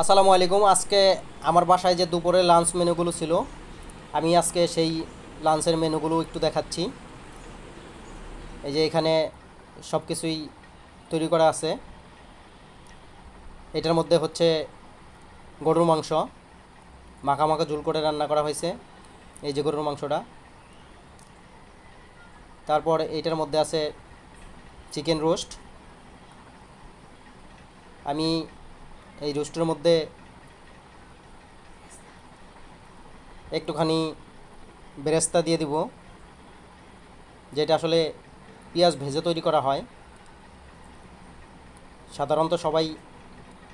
আসসালামু আলাইকুম। আজকে আমার বাসায় যে দুপুরে লাঞ্চ মেনুগুলো ছিল, আমি আজকে সেই লাঞ্চের মেনুগুলো একটু দেখাচ্ছি। এই যে এখানে সব কিছুই তৈরি করা আছে। এটার মধ্যে হচ্ছে গরুর মাংস, মাখা মাখা ঝোল করে রান্না করা হয়েছে। এই যে গরুর মাংসটা। তারপর এইটার মধ্যে আছে চিকেন রোস্ট। আমি এই রোস্টের মধ্যে একটুখানি বেরেস্তা দিয়ে দিব, যেটা আসলে পেঁয়াজ ভেজে তৈরি করা হয়। সাধারণত সবাই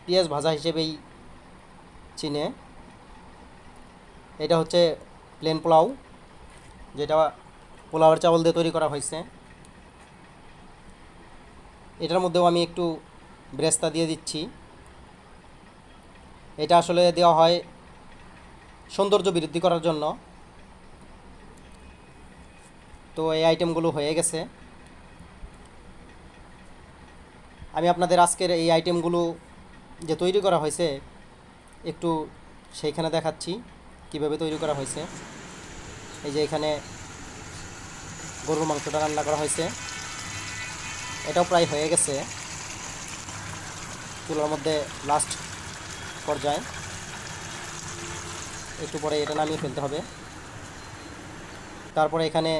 পেঁয়াজ ভাজা হিসেবেই চিনে। এটা হচ্ছে প্লেন পোলাও, যেটা পোলাওয়ের চাউল দিয়ে তৈরি করা হয়েছে। এটার মধ্যেও আমি একটু বেরেস্তা দিয়ে দিচ্ছি। এটা আসলে দেওয়া হয় সৌন্দর্য বৃদ্ধি করার জন্য। তো এই আইটেমগুলো হয়ে গেছে। আমি আপনাদের আজকের এই আইটেমগুলো যে তৈরি করা হয়েছে একটু সেইখানে দেখাচ্ছি কিভাবে তৈরি করা হয়েছে। এই যে এখানে গরুর মাংসটা রান্না করা হয়েছে, এটাও প্রায় হয়ে গেছে। চুলার মধ্যে লাস্ট পর্যায়ে, একটু পরে এটা নামিয়ে ফেলতে হবে। তারপরে এখানে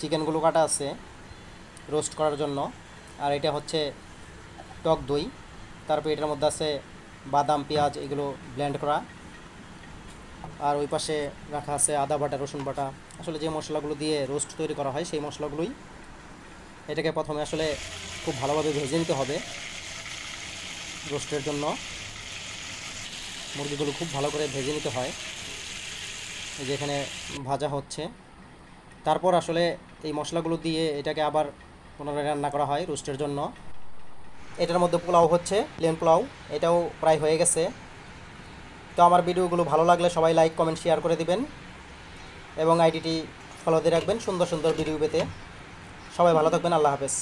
চিকেনগুলো কাটা আছে রোস্ট করার জন্য। আর এটা হচ্ছে টক দই। তারপর এটার মধ্যে আছে বাদাম, পেঁয়াজ, এগুলো ব্লেন্ড করা। আর ওই পাশে রাখা আছে আদা বাটা, রসুন বাটা। আসলে যে মশলাগুলো দিয়ে রোস্ট তৈরি করা হয় সেই মশলাগুলোই। এটাকে প্রথমে আসলে খুব ভালোভাবে ভেজে নিতে হবে রোস্টের জন্য। মুরগিগুলো খুব ভালো করে ভেজে নিতে হয়। এই যে এখানে ভাজা হচ্ছে। তারপর আসলে এই মশলাগুলো দিয়ে এটাকে আবার পুনরায় রান্না করা হয় রোস্টের জন্য। এটার মধ্যে পোলাও হচ্ছে, প্লেন পোলাও। এটাও প্রায় হয়ে গেছে। তো আমার ভিডিওগুলো ভালো লাগলে সবাই লাইক, কমেন্ট, শেয়ার করে দিবেন এবং আইডিটি ফলো দিয়ে রাখবেন সুন্দর সুন্দর ভিডিও পেতে। সবাই ভালো থাকবেন। আল্লাহ হাফেজ।